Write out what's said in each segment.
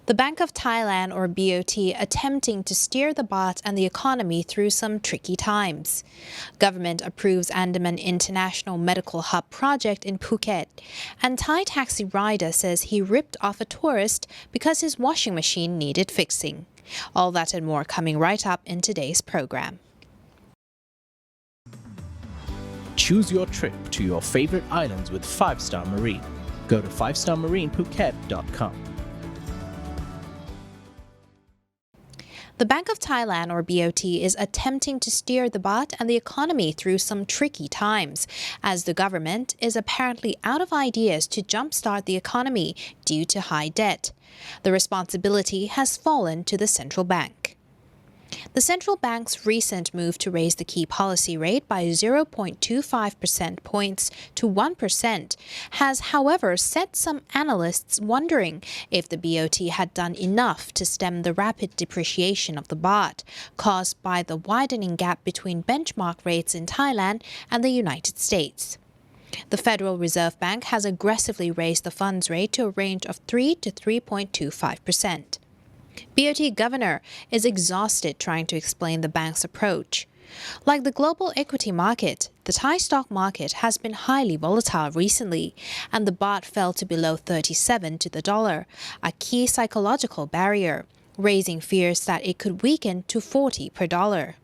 The Bank of Thailand, or BOT, attempting to steer the baht and the economy through some tricky times. Government approves Andaman International Medical Hub project in Phuket, and Thai taxi rider says he ripped off a tourist because his washing machine needed fixing. All that and more coming right up in today's program. Choose your trip to your favorite islands with 5-Star Marine. Go to 5starmarinephuket.com. The Bank of Thailand, or BOT, is attempting to steer the baht and the economy through some tricky times, as the government is apparently out of ideas to jumpstart the economy due to high debt. The responsibility has fallen to the central bank. The central bank's recent move to raise the key policy rate by 0.25 percentage points to 1% has, however, set some analysts wondering if the BOT had done enough to stem the rapid depreciation of the baht, caused by the widening gap between benchmark rates in Thailand and the United States. The Federal Reserve Bank has aggressively raised the funds rate to a range of 3 to 3.25%. BOT governor is exhausted trying to explain the bank's approach. Like the global equity market, the Thai stock market has been highly volatile recently, and the baht fell to below 37 to the dollar, a key psychological barrier, raising fears that it could weaken to 40 per dollar.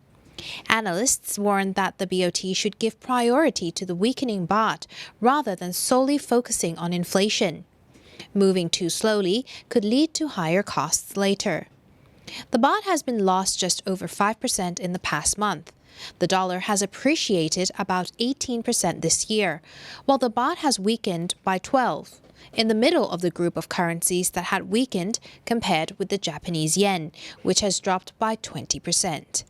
Analysts warn that the BOT should give priority to the weakening baht rather than solely focusing on inflation. Moving too slowly could lead to higher costs later. The baht has been lost just over 5% in the past month. The dollar has appreciated about 18% this year, while the baht has weakened by 12%, in the middle of the group of currencies that had weakened compared with the Japanese yen, which has dropped by 20%.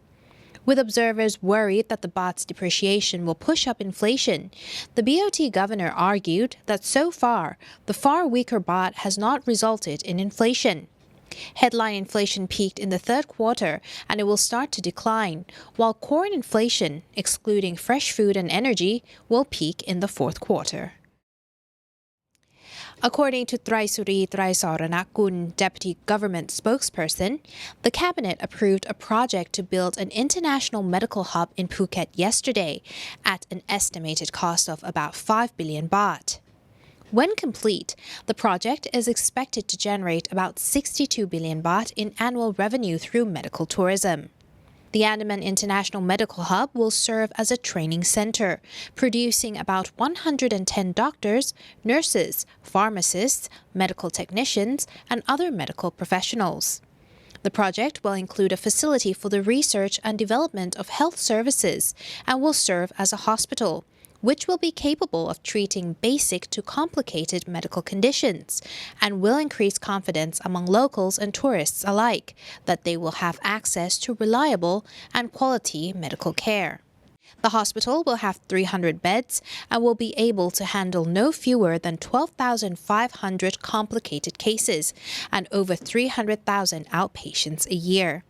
With observers worried that the baht's depreciation will push up inflation, the BOT governor argued that so far, the far weaker baht has not resulted in inflation. Headline inflation peaked in the third quarter, and it will start to decline, while core inflation, excluding fresh food and energy, will peak in the fourth quarter. According to Traisuri Traisaranakul, Deputy Government Spokesperson, the Cabinet approved a project to build an international medical hub in Phuket yesterday at an estimated cost of about 5 billion baht. When complete, the project is expected to generate about 62 billion baht in annual revenue through medical tourism. The Andaman International Medical Hub will serve as a training center, producing about 110 doctors, nurses, pharmacists, medical technicians, and other medical professionals. The project will include a facility for the research and development of health services and will serve as a hospital, which will be capable of treating basic to complicated medical conditions and will increase confidence among locals and tourists alike that they will have access to reliable and quality medical care. The hospital will have 300 beds and will be able to handle no fewer than 12,500 complicated cases and over 300,000 outpatients a year.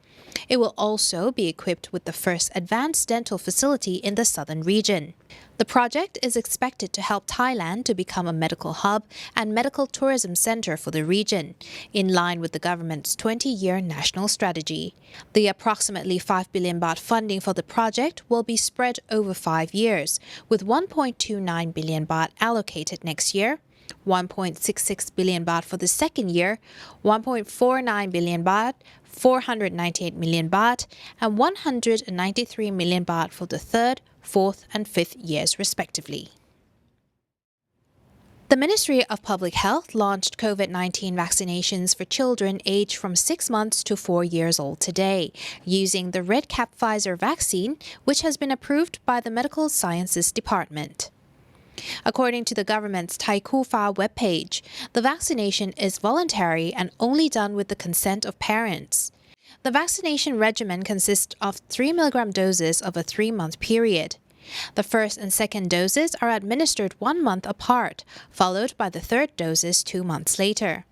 It will also be equipped with the first advanced dental facility in the southern region. The project is expected to help Thailand to become a medical hub and medical tourism center for the region, in line with the government's 20-year national strategy. The approximately 5 billion baht funding for the project will be spread over 5 years, with 1.29 billion baht allocated next year, 1.66 billion baht for the second year, 1.49 billion baht, 498 million baht, and 193 million baht for the third, fourth, and fifth years, respectively. The Ministry of Public Health launched COVID-19 vaccinations for children aged from 6 months to 4 years old today, using the Red Cap Pfizer vaccine, which has been approved by the Medical Sciences Department. According to the government's Thai Kufa webpage, the vaccination is voluntary and only done with the consent of parents. The vaccination regimen consists of 3 mg doses of a 3-month period. The first and second doses are administered 1 month apart, followed by the third doses 2 months later.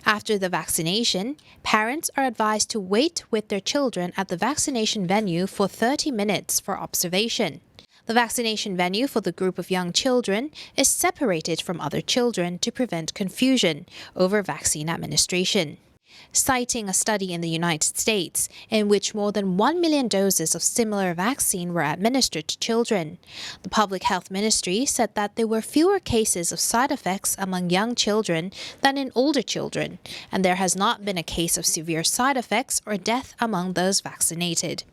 After the vaccination, parents are advised to wait with their children at the vaccination venue for 30 minutes for observation. The vaccination venue for the group of young children is separated from other children to prevent confusion over vaccine administration. citing a study in the United States in which more than 1 million doses of similar vaccine were administered to children. The Public Health Ministry said that there were fewer cases of side effects among young children than in older children, and there has not been a case of severe side effects or death among those vaccinated.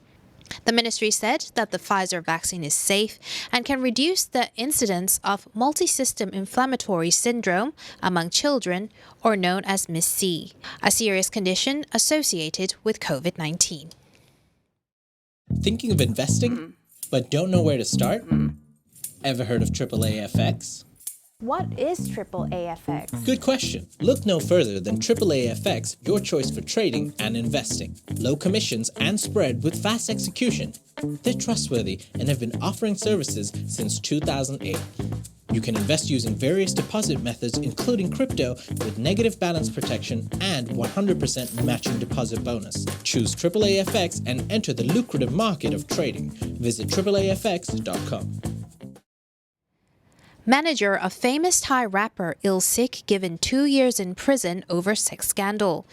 The ministry said that the Pfizer vaccine is safe and can reduce the incidence of multisystem inflammatory syndrome among children, or known as MIS-C, a serious condition associated with COVID-19. Thinking of investing, but don't know where to start? Ever heard of AAAFX? What is AAAFX? Good question. Look no further than AAAFX, your choice for trading and investing. Low commissions and spread with fast execution. They're trustworthy and have been offering services since 2008. You can invest using various deposit methods, including crypto, with negative balance protection and 100% matching deposit bonus. Choose AAAFX and enter the lucrative market of trading. Visit AAAFX.com. Manager of famous Thai rapper Il-Sik given 2 years in prison over sex scandal.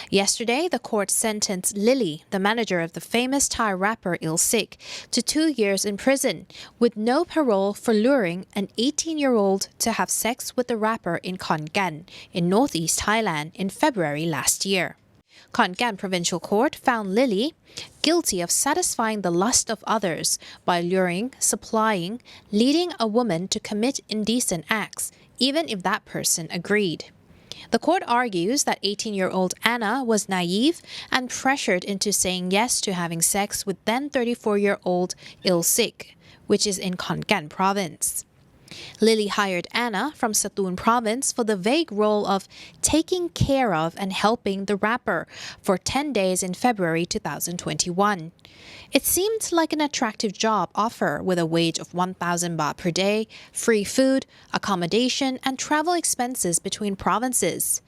Yesterday, the court sentenced Lily, the manager of the famous Thai rapper Il-Sik, to 2 years in prison, with no parole for luring an 18-year-old to have sex with the rapper in Khon Kaen, in northeast Thailand, in February last year. Khon Kaen Provincial Court found Lily guilty of satisfying the lust of others by luring, supplying, leading a woman to commit indecent acts, even if that person agreed. The court argues that 18-year-old Anna was naive and pressured into saying yes to having sex with then 34-year-old Il-Sik, which is in Khon Kaen province. Lily hired Anna from Satun province for the vague role of taking care of and helping the rapper for 10 days in February 2021. It seemed like an attractive job offer with a wage of 1,000 baht per day, free food, accommodation, and travel expenses between provinces.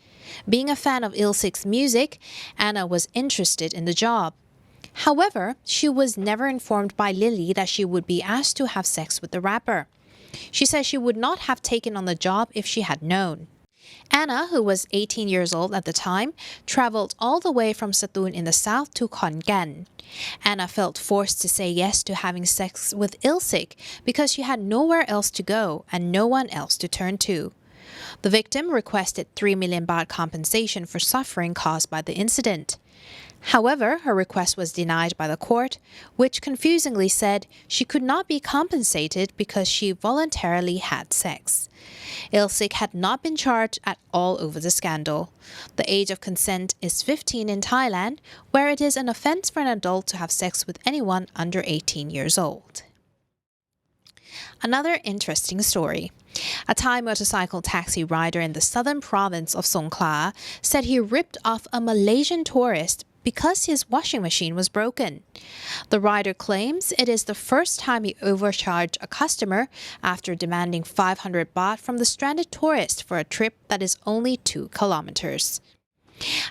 Being a fan of Il-Sik's music, Anna was interested in the job. However, she was never informed by Lily that she would be asked to have sex with the rapper. She says she would not have taken on the job if she had known. Anna, who was 18 years old at the time, traveled all the way from Satun in the south to Khon Kaen. Anna felt forced to say yes to having sex with Il-Sik because she had nowhere else to go and no one else to turn to. The victim requested 3 million baht compensation for suffering caused by the incident. However, her request was denied by the court, which confusingly said she could not be compensated because she voluntarily had sex. Il-Sik had not been charged at all over the scandal. The age of consent is 15 in Thailand, where it is an offense for an adult to have sex with anyone under 18 years old. Another interesting story. A Thai motorcycle taxi rider in the southern province of Songkhla said he ripped off a Malaysian tourist because his washing machine was broken. The rider claims it is the first time he overcharged a customer after demanding 500 baht from the stranded tourist for a trip that is only 2 kilometers.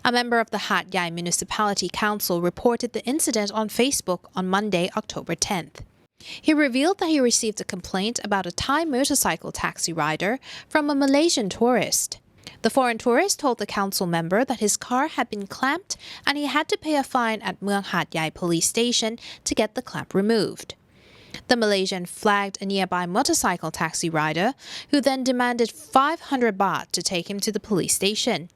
A member of the Hat Yai Municipality Council reported the incident on Facebook on Monday, October 10th. He revealed that he received a complaint about a Thai motorcycle taxi rider from a Malaysian tourist. The foreign tourist told the council member that his car had been clamped and he had to pay a fine at Mueang Hat Yai police station to get the clamp removed. The Malaysian flagged a nearby motorcycle taxi rider, who then demanded 500 baht to take him to the police station.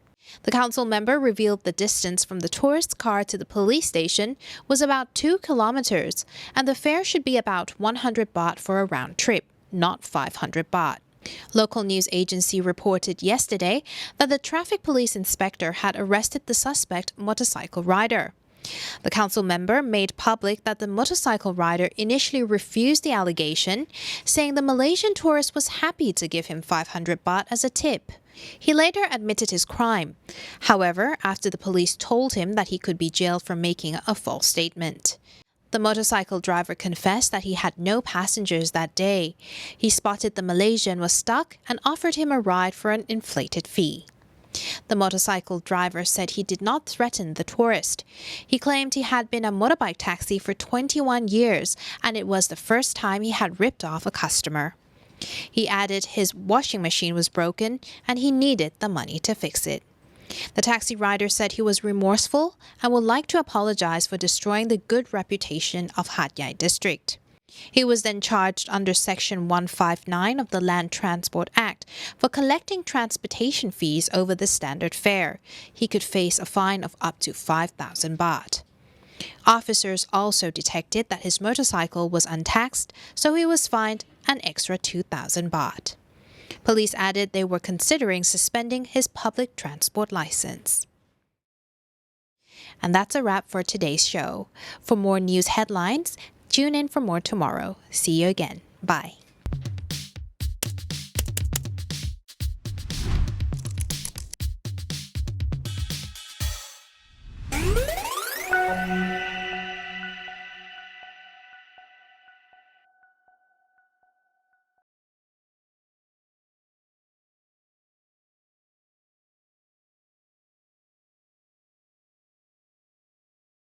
The council member revealed the distance from the tourist's car to the police station was about 2 kilometers, and the fare should be about 100 baht for a round trip, not 500 baht. Local news agency reported yesterday that the traffic police inspector had arrested the suspect motorcycle rider. The council member made public that the motorcycle rider initially refused the allegation, saying the Malaysian tourist was happy to give him 500 baht as a tip. He later admitted his crime. However, after the police told him that he could be jailed for making a false statement. The motorcycle driver confessed that he had no passengers that day. He spotted the Malaysian was stuck and offered him a ride for an inflated fee. The motorcycle driver said he did not threaten the tourist. He claimed he had been a motorbike taxi for 21 years and it was the first time he had ripped off a customer. He added his washing machine was broken and he needed the money to fix it. The taxi rider said he was remorseful and would like to apologize for destroying the good reputation of Hat Yai district. He was then charged under Section 159 of the Land Transport Act for collecting transportation fees over the standard fare. He could face a fine of up to 5,000 baht. Officers also detected that his motorcycle was untaxed, so he was fined an extra 2,000 baht. Police added they were considering suspending his public transport license. And that's a wrap for today's show. For more news headlines, tune in for more tomorrow. See you again. Bye.